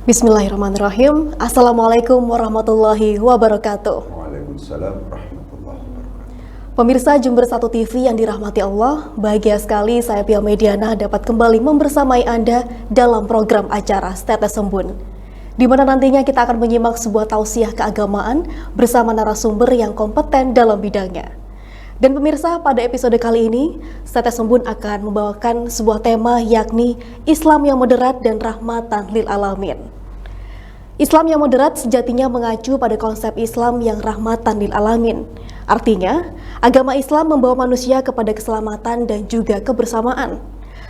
Bismillahirrahmanirrahim. Assalamualaikum warahmatullahi wabarakatuh. Waalaikumsalam warahmatullahi wabarakatuh. Pemirsa Jember 1 TV yang dirahmati Allah, bahagia sekali saya Pia Mediana dapat kembali membersamai Anda dalam program acara Tetes Embun, di mana nantinya kita akan menyimak sebuah tausiah keagamaan bersama narasumber yang kompeten dalam bidangnya. Dan pemirsa, pada episode kali ini, Tetes Embun akan membawakan sebuah tema yakni Islam yang moderat dan rahmatan lil alamin. Islam yang moderat sejatinya mengacu pada konsep Islam yang rahmatan lil alamin. Artinya, agama Islam membawa manusia kepada keselamatan dan juga kebersamaan.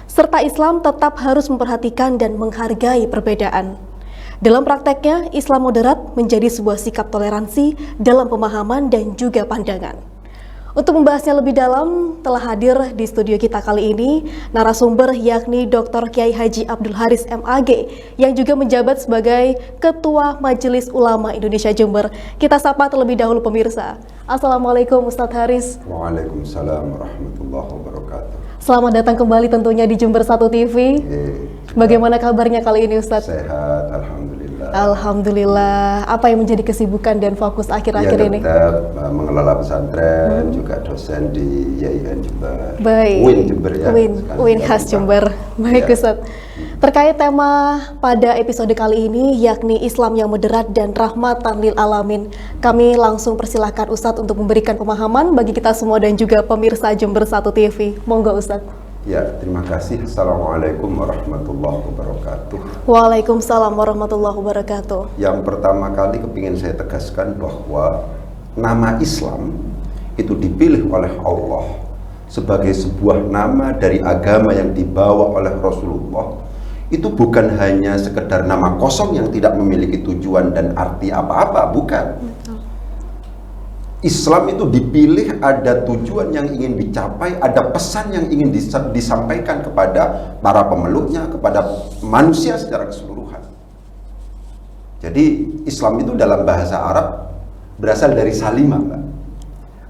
Serta Islam tetap harus memperhatikan dan menghargai perbedaan. Dalam prakteknya, Islam moderat menjadi sebuah sikap toleransi dalam pemahaman dan juga pandangan. Untuk membahasnya lebih dalam, telah hadir di studio kita kali ini narasumber yakni Dr. Kiai Haji Abdul Haris MAG yang juga menjabat sebagai Ketua Majelis Ulama Indonesia Jember. Kita sapa terlebih dahulu pemirsa. Assalamualaikum Ustadz Haris. Waalaikumsalam warahmatullahi wabarakatuh. Selamat datang kembali tentunya di Jember 1 TV. Bagaimana kabarnya kali ini Ustadz? Sehat, alhamdulillah. Alhamdulillah. Apa yang menjadi kesibukan dan fokus akhir-akhir ini? Tetap mengelola pesantren, juga dosen di YIN Jember. Baik. UIN Jember ya. UIN khas Jember. Baik Ustadz. Terkait tema pada episode kali ini yakni Islam yang moderat dan rahmatan lil alamin, kami langsung persilahkan Ustadz untuk memberikan pemahaman bagi kita semua dan juga pemirsa Jember 1 TV. Monggo Ustadz. Ya, terima kasih. Assalamualaikum warahmatullahi wabarakatuh. Waalaikumsalam warahmatullahi wabarakatuh. Yang pertama kali kepingin saya tegaskan bahwa nama Islam itu dipilih oleh Allah sebagai sebuah nama dari agama yang dibawa oleh Rasulullah. Itu bukan hanya sekedar nama kosong yang tidak memiliki tujuan dan arti apa-apa, bukan. Islam itu dipilih ada tujuan yang ingin dicapai, ada pesan yang ingin disampaikan kepada para pemeluknya, kepada manusia secara keseluruhan. Jadi Islam itu dalam bahasa Arab berasal dari salimah, Mbak.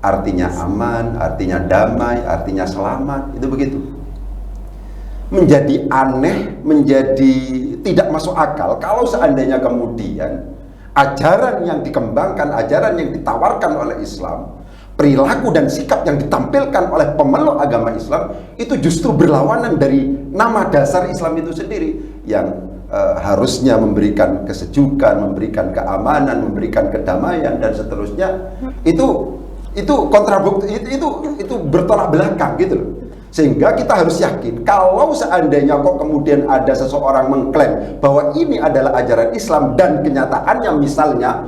Artinya aman, artinya damai, artinya selamat, itu begitu. Menjadi aneh, menjadi tidak masuk akal kalau seandainya kemudian ajaran yang dikembangkan, ajaran yang ditawarkan oleh Islam, perilaku dan sikap yang ditampilkan oleh pemeluk agama Islam itu justru berlawanan dari nama dasar Islam itu sendiri yang harusnya memberikan kesejukan, memberikan keamanan, memberikan kedamaian dan seterusnya. Itu kontrabukti, itu bertolak belakang gitu loh. Sehingga kita harus yakin kalau seandainya kok kemudian ada seseorang mengklaim bahwa ini adalah ajaran Islam dan kenyataannya misalnya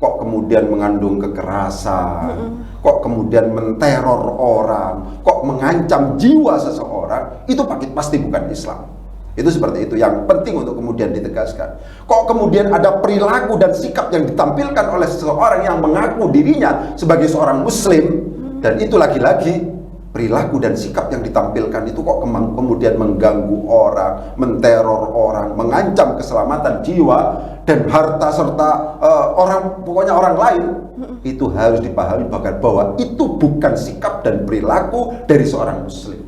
kok kemudian mengandung kekerasan, kok kemudian menteror orang, kok mengancam jiwa seseorang, itu pasti bukan Islam. Itu seperti itu yang penting untuk kemudian ditegaskan. Kok kemudian ada perilaku dan sikap yang ditampilkan oleh seseorang yang mengaku dirinya sebagai seorang muslim, dan itu lagi-lagi perilaku dan sikap yang ditampilkan itu kok kemudian mengganggu orang, menteror orang, mengancam keselamatan jiwa dan harta serta pokoknya orang lain, itu harus dipahami bahwa itu bukan sikap dan perilaku dari seorang muslim.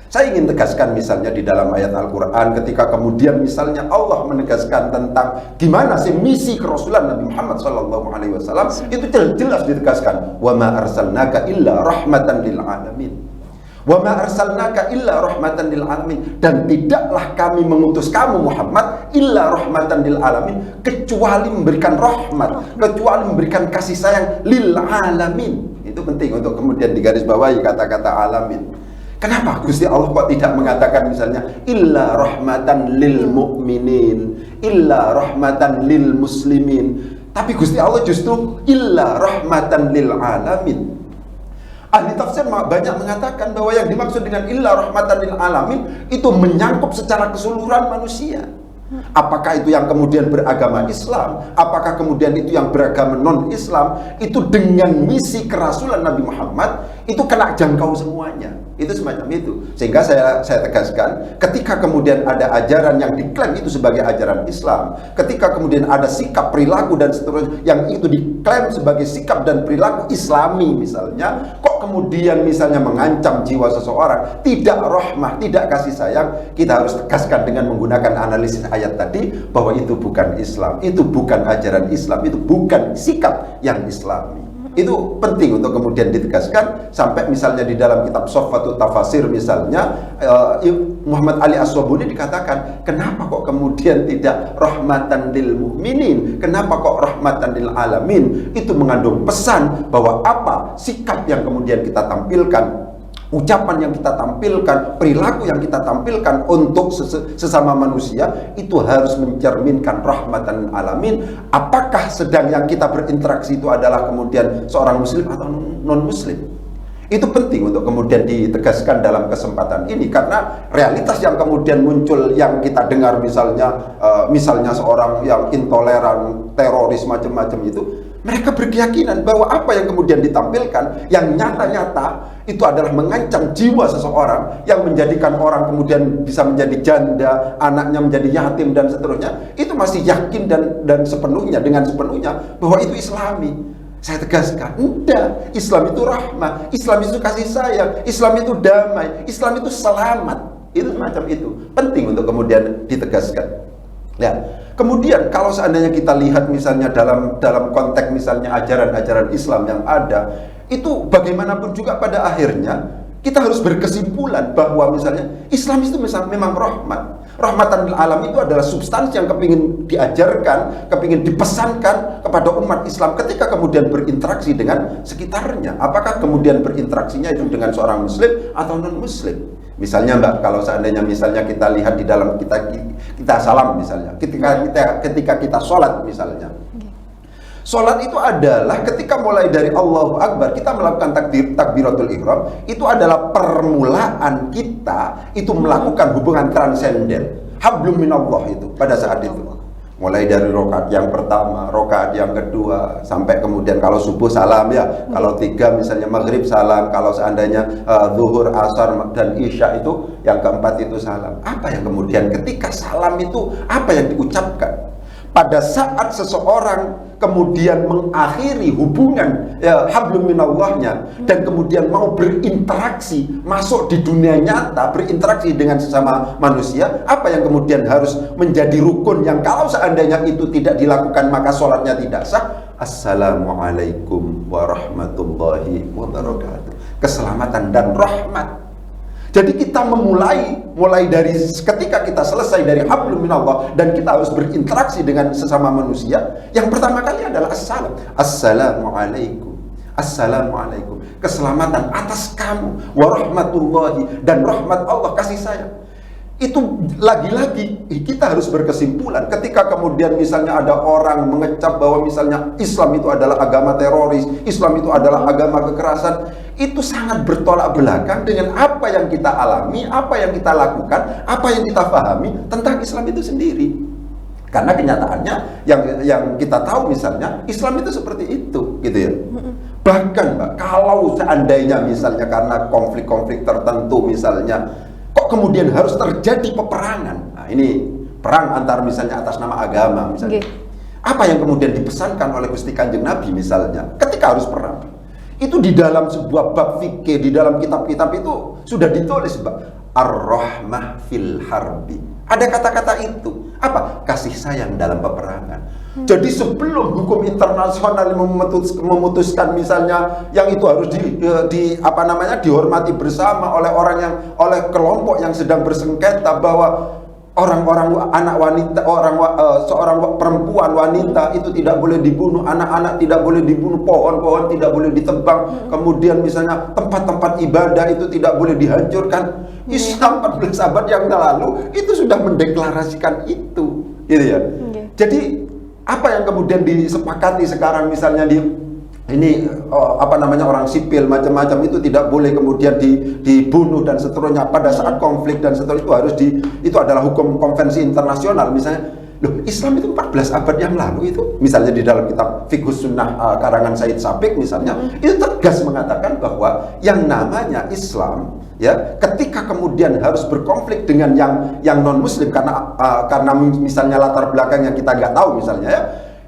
Saya ingin tegaskan misalnya di dalam ayat Al-Quran ketika kemudian misalnya Allah menegaskan tentang gimana sih misi kerasulan Nabi Muhammad SAW, itu jelas ditegaskan, wa ma arsalnaka illa rahmatan lil alamin, wa ma arsalnaka illa rahmatan lil alamin, dan tidaklah kami mengutus kamu Muhammad illa rahmatan lil alamin, kecuali memberikan rahmat, kecuali memberikan kasih sayang lil alamin. Itu penting untuk kemudian digarisbawahi kata-kata alamin. Kenapa Gusti Allah kok tidak mengatakan misalnya illa rahmatan lil mu'minin, illa rahmatan lil muslimin, tapi Gusti Allah justru illa rahmatan lil alamin. Ahli tafsir banyak mengatakan bahwa yang dimaksud dengan illa rahmatan lil alamin itu menyangkup secara keseluruhan manusia. Apakah itu yang kemudian beragama Islam, apakah kemudian itu yang beragama non-Islam, itu dengan misi kerasulan Nabi Muhammad itu kena jangkau semuanya. Itu semacam itu. Sehingga saya tegaskan, ketika kemudian ada ajaran yang diklaim itu sebagai ajaran Islam, ketika kemudian ada sikap, perilaku dan seterusnya yang itu diklaim sebagai sikap dan perilaku Islami misalnya, kok kemudian misalnya mengancam jiwa seseorang, tidak rahmah, tidak kasih sayang, kita harus tegaskan dengan menggunakan analisis ayat tadi bahwa itu bukan Islam, itu bukan ajaran Islam, itu bukan sikap yang Islami. Itu penting untuk kemudian ditegaskan, sampai misalnya di dalam kitab Soffatut Tafasir misalnya Muhammad Ali As-Sobuni dikatakan, kenapa kok kemudian tidak rahmatan lil mu'minin, kenapa kok rahmatan lil alamin? Itu mengandung pesan bahwa apa sikap yang kemudian kita tampilkan, ucapan yang kita tampilkan, perilaku yang kita tampilkan untuk sesama manusia itu harus mencerminkan rahmatan alamin. Apakah sedang yang kita berinteraksi itu adalah kemudian seorang muslim atau non muslim? Itu penting untuk kemudian ditegaskan dalam kesempatan ini, karena realitas yang kemudian muncul yang kita dengar misalnya seorang yang intoleran, teroris macam-macam itu, mereka berkeyakinan bahwa apa yang kemudian ditampilkan yang nyata-nyata itu adalah mengancam jiwa seseorang, yang menjadikan orang kemudian bisa menjadi janda, anaknya menjadi yatim dan seterusnya. Itu masih yakin dan sepenuhnya, dengan sepenuhnya bahwa itu Islami. Saya tegaskan, enggak. Islam itu rahmah, Islam itu kasih sayang, Islam itu damai, Islam itu selamat. Itu semacam itu. Penting untuk kemudian ditegaskan. Ya. Kemudian kalau seandainya kita lihat misalnya dalam konteks misalnya ajaran-ajaran Islam yang ada, itu bagaimanapun juga pada akhirnya kita harus berkesimpulan bahwa misalnya Islam itu memang rahmat. Rahmatan lil alam itu adalah substansi yang kepingin diajarkan, kepingin dipesankan kepada umat Islam ketika kemudian berinteraksi dengan sekitarnya. Apakah kemudian berinteraksinya itu dengan seorang muslim atau non muslim? Misalnya Mbak, kalau seandainya misalnya kita lihat di dalam kita salam misalnya, ketika kita sholat misalnya, sholat itu adalah ketika mulai dari Allahu Akbar kita melakukan takbiratul ihram, itu adalah permulaan kita itu melakukan hubungan transenden, hablum minallah itu pada saat itu. Mulai dari rokaat yang pertama, rokaat yang kedua, sampai kemudian kalau subuh salam ya, kalau tiga misalnya maghrib salam, kalau seandainya zuhur, asar dan isya itu yang keempat itu salam. Apa yang kemudian ketika salam itu apa yang diucapkan? Pada saat seseorang kemudian mengakhiri hubungan hablum minallahnya dan kemudian mau berinteraksi, masuk di dunia nyata, berinteraksi dengan sesama manusia, apa yang kemudian harus menjadi rukun yang kalau seandainya itu tidak dilakukan maka sholatnya tidak sah? Assalamualaikum warahmatullahi wabarakatuh. Keselamatan dan rahmat. Jadi kita mulai dari ketika kita selesai dari hablum minallah dan kita harus berinteraksi dengan sesama manusia, yang pertama kali adalah assalam. Assalamualaikum. Assalamualaikum. Keselamatan atas kamu, warahmatullahi, dan rahmat Allah, kasih sayang. Itu lagi-lagi kita harus berkesimpulan ketika kemudian misalnya ada orang mengecap bahwa misalnya Islam itu adalah agama teroris, Islam itu adalah agama kekerasan, itu sangat bertolak belakang dengan apa yang kita alami, apa yang kita lakukan, apa yang kita pahami tentang Islam itu sendiri. Karena kenyataannya yang kita tahu misalnya Islam itu seperti itu, gitu ya. Bahkan Mbak, kalau seandainya misalnya karena konflik-konflik tertentu misalnya kok kemudian harus terjadi peperangan. Nah, ini perang antar misalnya atas nama agama misalnya. Apa yang kemudian dipesankan oleh Gusti Kanjeng Nabi misalnya ketika harus perang? Itu di dalam sebuah bab fikih, di dalam kitab-kitab itu sudah ditulis, Mbak. Ar-rahmah fil harbi. Ada kata-kata itu. Apa? Kasih sayang dalam peperangan. Jadi sebelum hukum internasional memutuskan misalnya yang itu harus dihormati bersama oleh kelompok yang sedang bersengketa bahwa orang-orang anak wanita, seorang perempuan wanita itu tidak boleh dibunuh, anak-anak tidak boleh dibunuh, pohon-pohon tidak boleh ditebang, kemudian misalnya tempat-tempat ibadah itu tidak boleh dihancurkan. Islam 14 abad yang lalu itu sudah mendeklarasikan itu, gitu ya. Jadi apa yang kemudian disepakati sekarang misalnya orang sipil macam-macam itu tidak boleh kemudian dibunuh dan seterusnya pada saat konflik dan seterusnya itu itu adalah hukum konvensi internasional misalnya. Loh, Islam itu 14 abad yang lalu itu, misalnya di dalam kitab Fiqhus Sunnah karangan Said Sabiq misalnya, itu tegas mengatakan bahwa yang namanya Islam, ya, ketika kemudian harus berkonflik dengan yang non Muslim karena misalnya latar belakang yang kita nggak tahu misalnya, ya,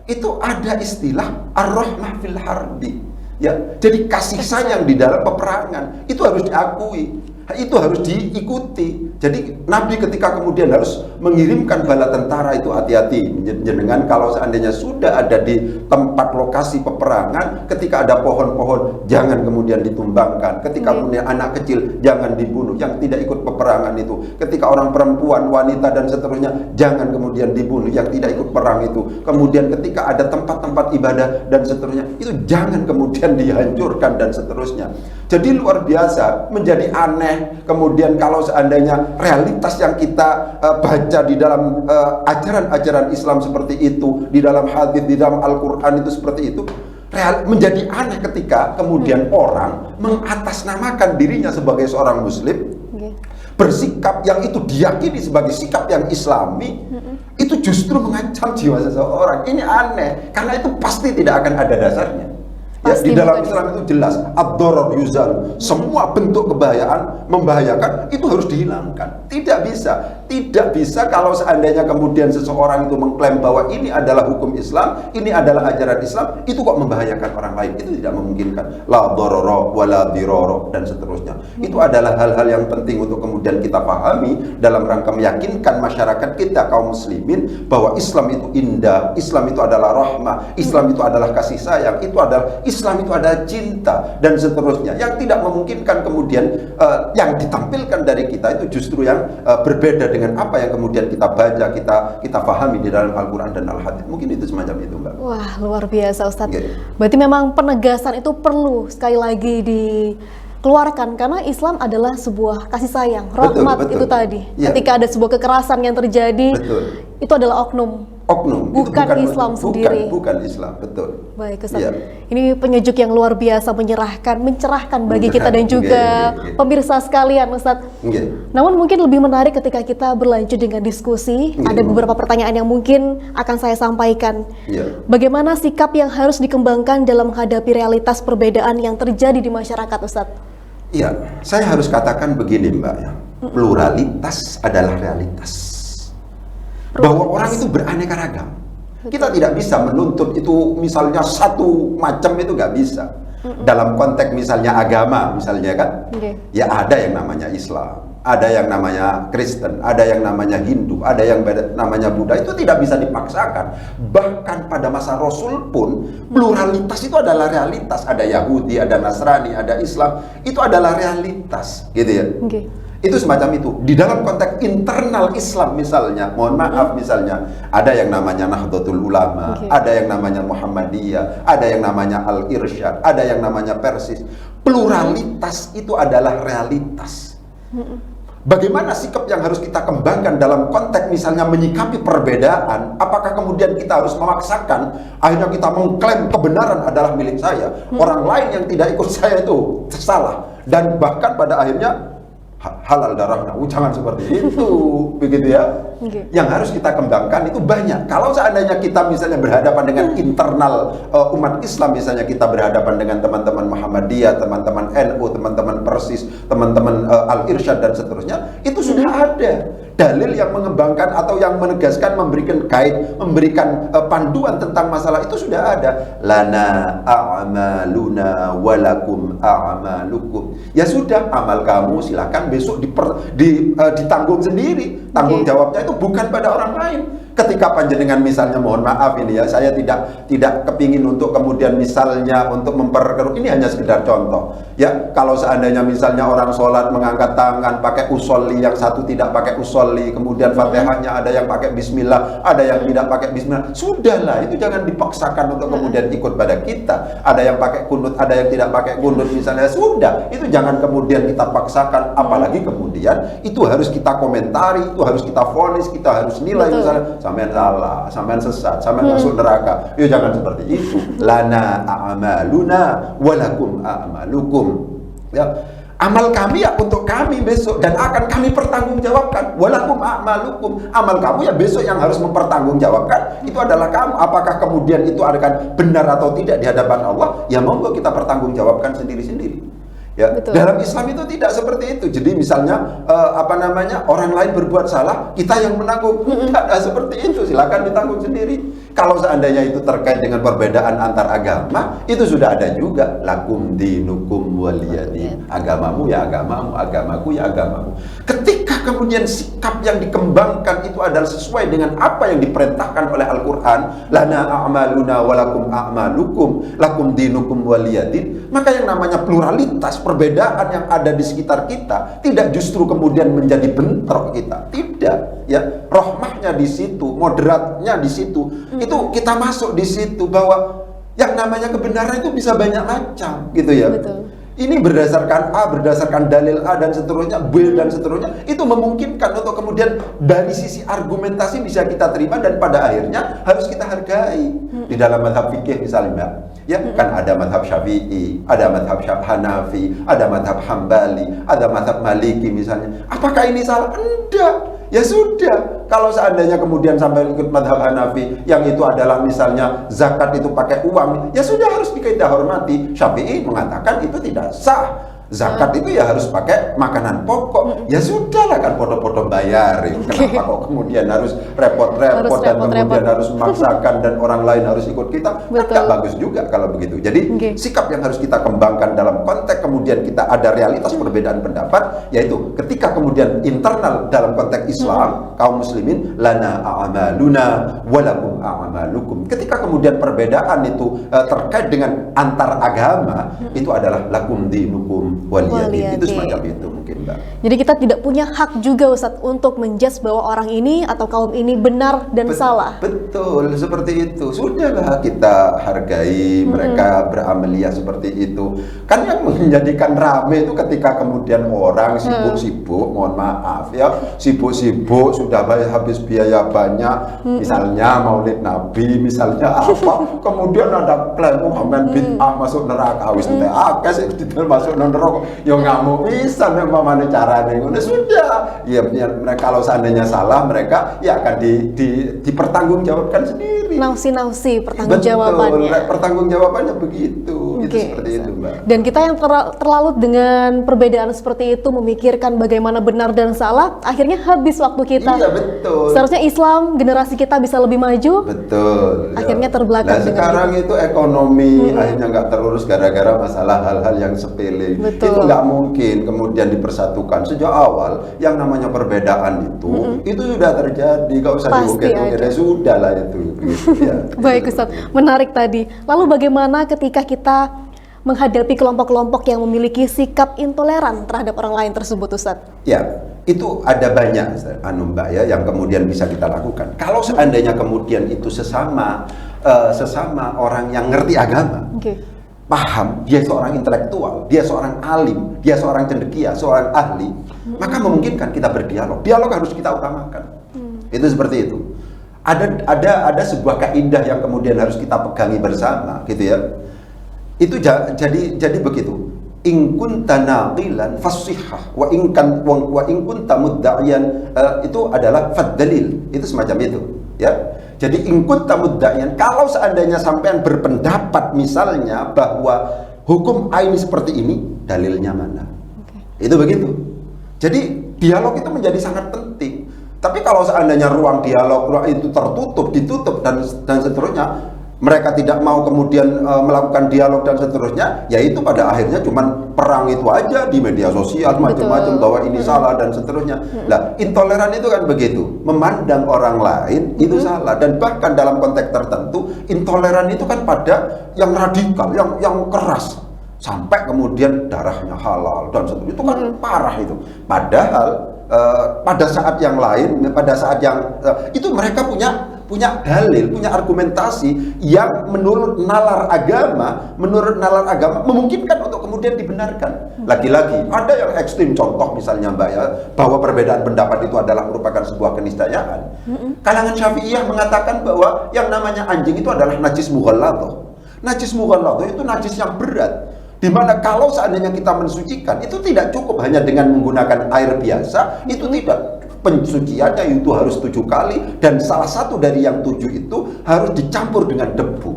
itu ada istilah ar-rahmah fil harbi, ya. Jadi kasih sayang di dalam peperangan itu harus diakui, itu harus diikuti. Jadi Nabi ketika kemudian harus mengirimkan bala tentara itu, hati-hati jenengan kalau seandainya sudah ada di tempat lokasi peperangan, ketika ada pohon-pohon jangan kemudian ditumbangkan, ketika kemudian anak kecil jangan dibunuh yang tidak ikut peperangan itu, ketika orang perempuan, wanita dan seterusnya jangan kemudian dibunuh yang tidak ikut perang itu, kemudian ketika ada tempat-tempat ibadah dan seterusnya itu jangan kemudian dihancurkan dan seterusnya. Jadi luar biasa, menjadi aneh kemudian kalau seandainya realitas yang kita baca di dalam ajaran-ajaran Islam seperti itu, di dalam hadis, di dalam Al-Quran itu seperti itu, menjadi aneh ketika kemudian orang mengatasnamakan dirinya sebagai seorang Muslim, bersikap yang itu diyakini sebagai sikap yang Islami, itu justru mengancam jiwa seseorang. Ini aneh, karena itu pasti tidak akan ada dasarnya. Ya, di dalam Islam itu jelas ad-darar yuzal, semua bentuk kebahayaan, membahayakan itu harus dihilangkan. Tidak bisa kalau seandainya kemudian seseorang itu mengklaim bahwa ini adalah hukum Islam, ini adalah ajaran Islam, itu kok membahayakan orang lain. Itu tidak memungkinkan. La darara wala dirara dan seterusnya. Itu adalah hal-hal yang penting untuk kemudian kita pahami dalam rangka meyakinkan masyarakat kita kaum muslimin bahwa Islam itu indah, Islam itu adalah rahmah, Islam itu adalah kasih sayang, itu adalah Islam itu ada cinta dan seterusnya, yang tidak memungkinkan kemudian yang ditampilkan dari kita itu justru yang berbeda dengan apa yang kemudian kita baca, kita pahami di dalam Al-Quran dan Al-Hadis. Mungkin itu semacam itu, Mbak. Wah, luar biasa, Ustadz. Berarti memang penegasan itu perlu sekali lagi dikeluarkan, karena Islam adalah sebuah kasih sayang, rahmat. Betul. Itu tadi. Ya. Ketika ada sebuah kekerasan yang terjadi, itu adalah oknum, bukan Islam sendiri. Bukan Islam, betul. Baik, Ustaz. Ya. Ini penyejuk yang luar biasa, mencerahkan bagi kita dan juga pemirsa sekalian, Ustaz. Namun mungkin lebih menarik ketika kita berlanjut dengan diskusi. Ada beberapa pertanyaan yang mungkin akan saya sampaikan. Bagaimana sikap yang harus dikembangkan dalam menghadapi realitas perbedaan yang terjadi di masyarakat, Ustaz? Iya, saya harus katakan begini, Mbak. Pluralitas adalah realitas. Bahwa orang itu beraneka ragam. Kita tidak bisa menuntut itu misalnya satu macam, itu nggak bisa. Dalam konteks misalnya agama misalnya kan, ya ada yang namanya Islam, ada yang namanya Kristen, ada yang namanya Hindu, ada yang namanya Buddha. Itu tidak bisa dipaksakan. Bahkan pada masa Rasul pun pluralitas itu adalah realitas. Ada Yahudi, ada Nasrani, ada Islam. Itu adalah realitas, gitu ya. Itu semacam itu. Di dalam konteks internal Islam misalnya, mohon maaf misalnya, ada yang namanya Nahdlatul Ulama, ada yang namanya Muhammadiyah, ada yang namanya Al-Irsyad, ada yang namanya Persis. Pluralitas itu adalah realitas. Bagaimana sikap yang harus kita kembangkan dalam konteks misalnya menyikapi perbedaan? Apakah kemudian kita harus memaksakan, akhirnya kita mengklaim kebenaran adalah milik saya, orang lain yang tidak ikut saya itu salah, dan bahkan pada akhirnya halal darahnya, jangan seperti itu, begitu ya. Yang harus kita kembangkan itu banyak. Kalau seandainya kita misalnya berhadapan dengan internal umat Islam, misalnya kita berhadapan dengan teman-teman Muhammadiyah, teman-teman NU, teman-teman Persis, teman-teman Al-Irsyad dan seterusnya, itu sudah ada dalil yang mengembangkan atau yang menegaskan, memberikan guide, memberikan panduan tentang masalah itu sudah ada. Lana a'maluna walakum a'malukum. Ya sudah, amal kamu silakan besok ditanggung sendiri. Tanggung jawabnya itu bukan pada orang lain. Ketika panjenengan misalnya, mohon maaf ini ya, saya tidak kepingin untuk kemudian misalnya untuk memperkeruh, ini hanya sekedar contoh ya. Kalau seandainya misalnya orang sholat mengangkat tangan pakai usolli, yang satu tidak pakai usolli, kemudian fatihahnya ada yang pakai bismillah, ada yang tidak pakai bismillah, sudahlah, itu jangan dipaksakan untuk kemudian ikut pada kita. Ada yang pakai kunut, ada yang tidak pakai kunut misalnya, sudah, itu jangan kemudian kita paksakan. Apalagi kemudian itu harus kita komentari, itu harus kita vonis, kita harus nilai. Misalnya sampean salah, sampean sesat, sampean masuk neraka. Ya jangan seperti itu. Lana a'maluna walakum a'malukum. Ya. Amal kami ya untuk kami besok dan akan kami pertanggungjawabkan. Walakum a'malukum. Amal kamu ya besok yang harus mempertanggungjawabkan itu adalah kamu. Apakah kemudian itu akan benar atau tidak di hadapan Allah? Ya monggo kita pertanggungjawabkan sendiri-sendiri. Ya, dalam Islam itu tidak seperti itu. Jadi misalnya orang lain berbuat salah, kita yang menanggung. Tidak seperti itu. Silakan ditanggung sendiri. Kalau seandainya itu terkait dengan perbedaan antar agama, itu sudah ada juga. Lakum dinukum waliyadin. Agamamu ya agamamu, agamaku ya agamamu. Ketika kemudian sikap yang dikembangkan itu adalah sesuai dengan apa yang diperintahkan oleh Al-Quran, lana a'maluna walakum a'malukum, lakum dinukum waliyadin, maka yang namanya pluralitas, perbedaan yang ada di sekitar kita tidak justru kemudian menjadi bentrok kita, tidak, ya. Rahmahnya di situ, moderatnya di situ, itu kita masuk di situ bahwa yang namanya kebenaran itu bisa banyak macam, gitu ya. Betul. Ini berdasarkan A, berdasarkan dalil A dan seterusnya, B dan seterusnya, itu memungkinkan untuk kemudian dari sisi argumentasi bisa kita terima dan pada akhirnya harus kita hargai. Di dalam mazhab fikih misalnya, ya kan ada mazhab Syafi'i, ada mazhab Hanafi, ada mazhab Hambali, ada mazhab Maliki misalnya. Apakah ini salah? Enggak. Ya sudah, kalau seandainya kemudian sampai ikut madhab Hanafi yang itu adalah misalnya zakat itu pakai uang, ya sudah harus kita hormati. Syafi'i mengatakan itu tidak sah. Zakat itu ya harus pakai makanan pokok. Ya sudahlah kan foto-foto bayar. Kenapa kok kemudian harus repot-repot dan kemudian harus memaksakan dan orang lain harus ikut kita? Kan bagus juga kalau begitu. Jadi sikap yang harus kita kembangkan dalam konteks kemudian kita ada realitas perbedaan pendapat, yaitu ketika kemudian internal dalam konteks Islam, kaum muslimin, lana a'maluna walakum a'malukum. Ketika kemudian perbedaan itu terkait dengan antar agama, itu adalah lakum dinukum waliyadin. Itu semacam itu mungkin, Mbak. Jadi kita tidak punya hak juga, Ustadz, untuk menjudge bahwa orang ini atau kaum ini benar dan salah. Betul, seperti itu. Sudahlah kita hargai mereka beramalia seperti itu. Kan yang menjadikan rame itu ketika kemudian orang sibuk-sibuk, mohon maaf ya, sibuk-sibuk sudah habis biaya banyak, misalnya Maulid Nabi, misalnya apa, kemudian ada klaim Muhammad bid'ah masuk neraka, wis entek akeh sing masuk neraka. Ya ngamuk bisa memang caranya. Udah sudah. Ya mereka kalau seandainya salah mereka ya akan dipertanggungjawabkan sendiri. Nausi pertanggungjawabannya. Betul, pertanggungjawabannya begitu. Itu seperti itu, Mbak. Dan kita yang terlalu dengan perbedaan seperti itu memikirkan bagaimana benar dan salah, akhirnya habis waktu kita. Iya, betul. Seharusnya Islam generasi kita bisa lebih maju. Betul. Akhirnya terbelakang. Nah, sekarang itu ekonomi akhirnya nggak terurus gara-gara masalah hal-hal yang sepele. Betul. Itu nggak mungkin kemudian dipersatukan. Sejak awal yang namanya perbedaan itu sudah terjadi. Gak usah diukir-ukir, sudah lah itu. Gitu, ya. Baik, Ustadz, menarik tadi. Lalu bagaimana ketika kita menghadapi kelompok-kelompok yang memiliki sikap intoleran terhadap orang lain tersebut, Ustadz? Ya, itu ada banyak, Mbak ya, yang kemudian bisa kita lakukan. Kalau seandainya kemudian itu sesama orang yang ngerti agama. Paham, dia seorang intelektual, dia seorang alim, dia seorang cendekia, seorang ahli, maka memungkinkan kita berdialog. Dialog harus kita utamakan. Itu seperti itu. Ada sebuah kaidah yang kemudian harus kita pegangi bersama, gitu ya. Itu jadi begitu. In kunta naqilan fasihah wa in kunta mudda'iyan, itu adalah faddalil. Itu semacam itu, ya. Jadi in kunta mudda'iyan, kalau seandainya sampean berpendapat misalnya bahwa hukum ini seperti ini, dalilnya mana? Itu begitu. Jadi dialog itu menjadi sangat penting. Tapi kalau seandainya ruang dialog itu ditutup dan seterusnya, mereka tidak mau kemudian melakukan dialog dan seterusnya, yaitu pada akhirnya cuman perang itu aja di media sosial macam-macam bahwa ini salah dan seterusnya. Nah, intoleran itu kan begitu, memandang orang lain itu salah, dan bahkan dalam konteks tertentu intoleran itu kan pada yang radikal, yang keras, sampai kemudian darahnya halal dan seterusnya. Itu kan parah itu. Padahal pada saat yang lain, pada saat yang itu mereka punya dalil, punya argumentasi yang menurut nalar agama memungkinkan untuk kemudian dibenarkan. Lagi-lagi ada yang ekstrim, contoh misalnya, Mbak ya, bahwa perbedaan pendapat itu adalah merupakan sebuah keniscayaan. Kalangan Syafi'iyah mengatakan bahwa yang namanya anjing itu adalah najis mughalladhah. Najis mughalladhah itu najis yang berat. Dimana kalau seandainya kita mensucikan, itu tidak cukup hanya dengan menggunakan air biasa, itu tidak. Pensuciannya itu harus 7 kali, dan salah satu dari yang 7 itu harus dicampur dengan debu.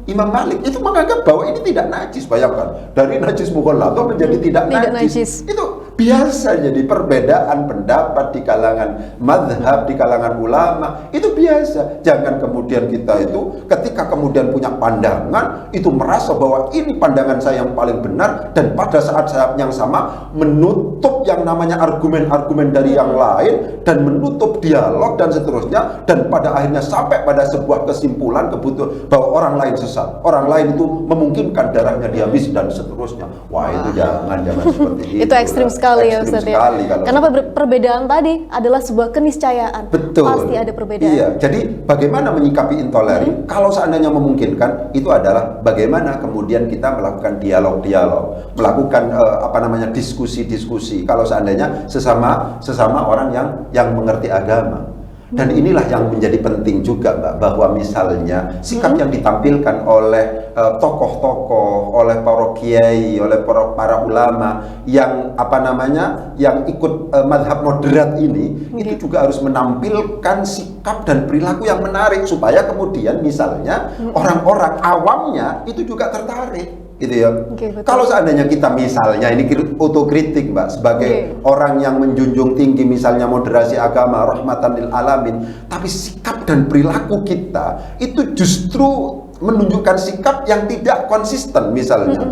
Imam Malik itu menganggap bahwa ini tidak najis. Bayangkan, dari najis mughalladhah menjadi tidak najis. Itu biasa. Jadi perbedaan pendapat di kalangan madhab, di kalangan ulama, itu biasa. Jangan kemudian kita itu ketika kemudian punya pandangan, itu merasa bahwa ini pandangan saya yang paling benar, dan pada saat yang sama menutup yang namanya argumen-argumen dari yang lain, dan menutup dialog dan seterusnya, dan pada akhirnya sampai pada sebuah kesimpulan kebutuhan bahwa orang lain sesat, orang lain itu memungkinkan darahnya dihabis dan seterusnya. Wah, itu jangan seperti itu. Itu ekstrim sekali ya Ustaz ya. Karena perbedaan tadi adalah sebuah keniscayaan. Betul. Pasti ada perbedaan. Iya. Jadi bagaimana menyikapi intoleran? Kalau seandainya memungkinkan, itu adalah bagaimana kemudian kita melakukan dialog, melakukan diskusi-diskusi. Kalau seandainya sesama orang yang mengerti agama. Dan inilah yang menjadi penting juga, Mbak, bahwa misalnya sikap yang ditampilkan oleh tokoh-tokoh, oleh para kiai, oleh para ulama yang yang ikut madhab moderat ini, itu juga harus menampilkan sikap dan perilaku yang menarik supaya kemudian misalnya orang-orang awamnya itu juga tertarik. Gitu ya. Kalau seandainya kita misalnya ini otokritik, Mbak, sebagai orang yang menjunjung tinggi misalnya moderasi agama, rahmatan lil alamin, tapi sikap dan perilaku kita itu justru menunjukkan sikap yang tidak konsisten misalnya.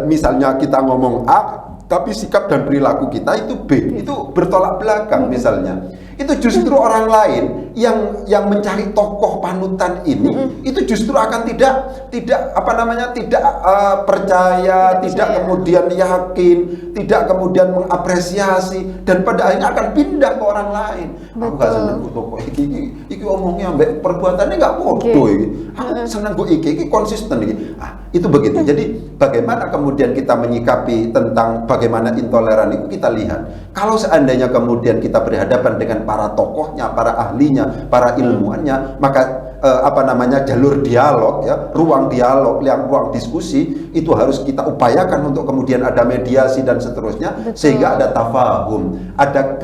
Misalnya kita ngomong A, tapi sikap dan perilaku kita itu B, itu bertolak belakang misalnya. Itu justru orang lain yang mencari tokoh panutan ini, itu justru akan tidak percaya, tidak kemudian yakin, tidak kemudian mengapresiasi, dan pada akhirnya akan pindah ke orang lain. Aku gak seneng kok tokoh iki omongnya ambek perbuatannya gak podo iki. Aku seneng kok iki konsisten iki. Itu begitu. Jadi bagaimana kemudian kita menyikapi tentang bagaimana intoleran itu, kita lihat. Kalau seandainya kemudian kita berhadapan dengan para tokohnya, para ahlinya, para ilmuannya, maka jalur dialog, ya, ruang dialog, ruang diskusi itu harus kita upayakan untuk kemudian ada mediasi dan seterusnya. Betul. Sehingga ada tafahum, ada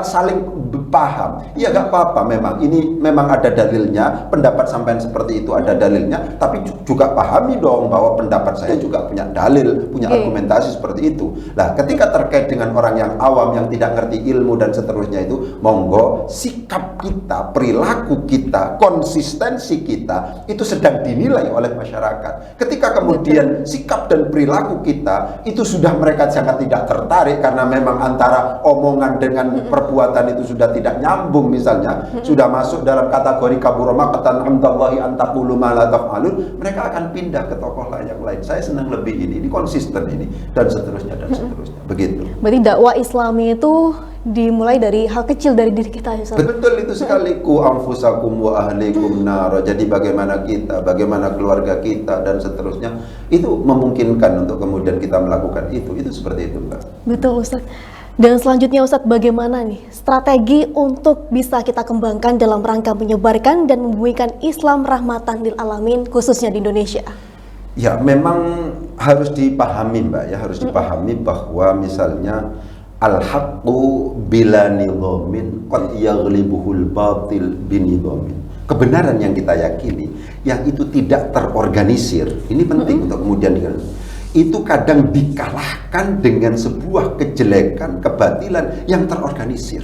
saling paham. Ya gak apa-apa, memang ada dalilnya, pendapat sampean seperti itu ada dalilnya, tapi juga pahami dong bahwa pendapat saya juga punya dalil, punya argumentasi seperti itu. Nah, ketika terkait dengan orang yang awam yang tidak ngerti ilmu dan seterusnya itu, monggo sikap kita, perilaku kita, konsistensi kita itu sedang dinilai oleh masyarakat. Ketika kemudian sikap dan perilaku kita itu sudah mereka sangat tidak tertarik karena memang antara omongan dengan perbuatan itu sudah tidak nyambung misalnya, sudah masuk dalam kategori kabura maqtan 'indallahi an taqulu ma la taf'alun, mereka akan pindah ke tokoh yang lain. Saya senang lebih ini konsisten ini, dan seterusnya dan seterusnya. Begitu. Berarti dakwah Islami itu dimulai dari hal kecil dari diri kita, ya. Betul itu sekali. Ku anfusakum wa ahlikum nar. Jadi bagaimana kita, bagaimana keluarga kita dan seterusnya, itu memungkinkan untuk kemudian kita melakukan itu seperti itu, Mbak. Betul, Ustaz. Dan selanjutnya, Ustaz, bagaimana nih strategi untuk bisa kita kembangkan dalam rangka menyebarkan dan membumikan Islam rahmatan lil alamin khususnya di Indonesia? Ya, memang harus dipahami, Mbak, ya, harus dipahami bahwa misalnya al-haqqu bila nidhamin qad yaghlibuhul batil binidhamin. Kebenaran yang kita yakini, yang itu tidak terorganisir, ini penting untuk kemudian itu kadang dikalahkan dengan sebuah kejelekan, kebatilan yang terorganisir.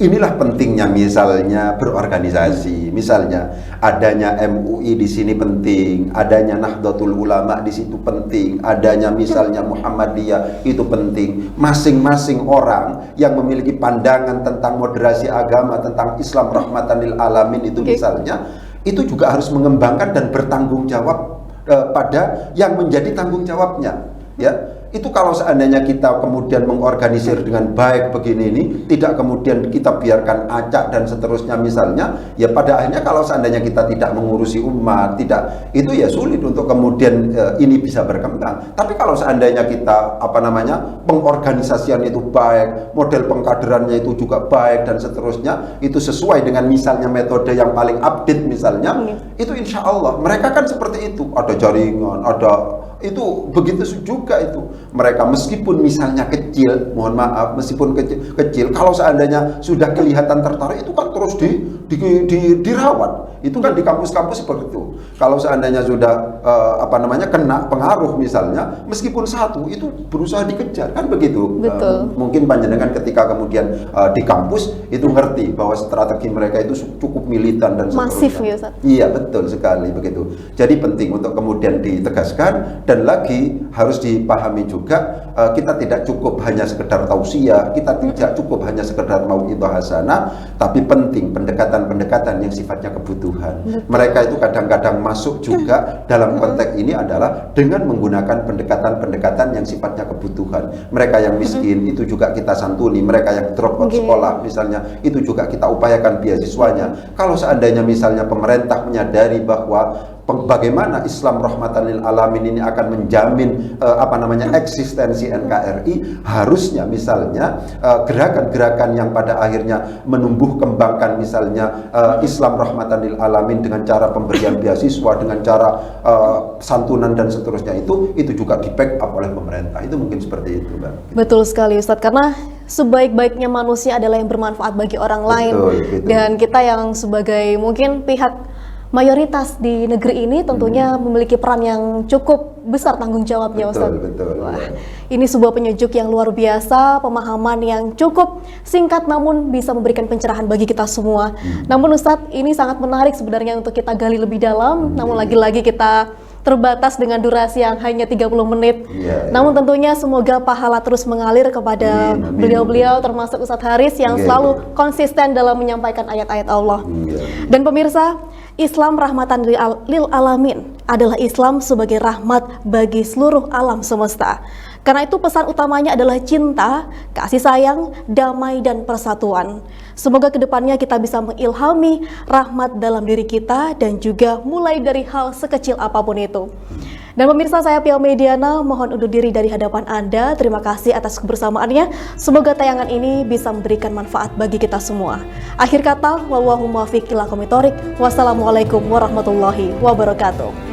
Inilah pentingnya misalnya berorganisasi, misalnya adanya MUI di sini penting, adanya Nahdlatul Ulama di situ penting, adanya misalnya Muhammadiyah itu penting. Masing-masing orang yang memiliki pandangan tentang moderasi agama, tentang Islam rahmatan lil alamin itu misalnya, itu juga harus mengembangkan dan bertanggung jawab pada yang menjadi tanggung jawabnya, ya. itu kalau seandainya kita kemudian mengorganisir dengan baik begini ini, tidak kemudian kita biarkan acak dan seterusnya misalnya, ya pada akhirnya kalau seandainya kita tidak mengurusi umat, tidak, itu ya sulit untuk kemudian ini bisa berkembang. Tapi kalau seandainya kita pengorganisasian itu baik, model pengkaderannya itu juga baik dan seterusnya, itu sesuai dengan misalnya metode yang paling update misalnya, itu insya Allah mereka kan seperti itu, ada jaringan, ada itu begitu juga itu mereka meskipun misalnya kecil, mohon maaf, meskipun kecil, kalau seandainya sudah kelihatan tertarik itu kan terus dirawat, itu kan di kampus-kampus seperti itu. Kalau seandainya sudah kena pengaruh misalnya, meskipun satu itu berusaha dikejar, kan begitu. Mungkin panjenengan ketika kemudian di kampus itu ngerti bahwa strategi mereka itu cukup militan dan seterusnya. Masif ya Ustaz? Iya betul sekali begitu. Jadi penting untuk kemudian ditegaskan. Dan lagi harus dipahami juga, kita tidak cukup hanya sekedar tausiah, kita tidak cukup hanya sekedar mau'idhah hasanah, tapi penting pendekatan-pendekatan yang sifatnya kebutuhan. Mereka itu kadang-kadang masuk juga dalam konteks ini adalah dengan menggunakan pendekatan-pendekatan yang sifatnya kebutuhan. Mereka yang miskin itu juga kita santuni, mereka yang drop out sekolah misalnya itu juga kita upayakan beasiswanya. Kalau seandainya misalnya pemerintah menyadari bahwa bagaimana Islam rahmatan lil alamin ini akan menjamin eksistensi NKRI, harusnya misalnya gerakan-gerakan yang pada akhirnya menumbuh kembangkan misalnya Islam rahmatan lil alamin dengan cara pemberian beasiswa, dengan cara santunan dan seterusnya, itu juga di back up oleh pemerintah. Itu mungkin seperti itu, Mbak. Betul sekali Ustadz, karena sebaik-baiknya manusia adalah yang bermanfaat bagi orang lain. Betul. Dan kita yang sebagai mungkin pihak mayoritas di negeri ini tentunya memiliki peran yang cukup besar tanggung jawabnya, Ustaz. Betul. Wah, ini sebuah penyejuk yang luar biasa, pemahaman yang cukup singkat namun bisa memberikan pencerahan bagi kita semua. Namun Ustaz, ini sangat menarik sebenarnya untuk kita gali lebih dalam, namun lagi-lagi kita terbatas dengan durasi yang hanya 30 menit. Namun tentunya semoga pahala terus mengalir kepada beliau-beliau, termasuk Ustadz Haris yang selalu konsisten dalam menyampaikan ayat-ayat Allah. Dan pemirsa, Islam rahmatan lil alamin adalah Islam sebagai rahmat bagi seluruh alam semesta. Karena itu pesan utamanya adalah cinta, kasih sayang, damai, dan persatuan. Semoga kedepannya kita bisa mengilhami rahmat dalam diri kita dan juga mulai dari hal sekecil apapun itu. Dan pemirsa, saya Pia Mediana mohon undur diri dari hadapan Anda. Terima kasih atas kebersamaannya. Semoga tayangan ini bisa memberikan manfaat bagi kita semua. Akhir kata, wallahu muwaffiq ila aqwamit thoriq. Wassalamualaikum warahmatullahi wabarakatuh.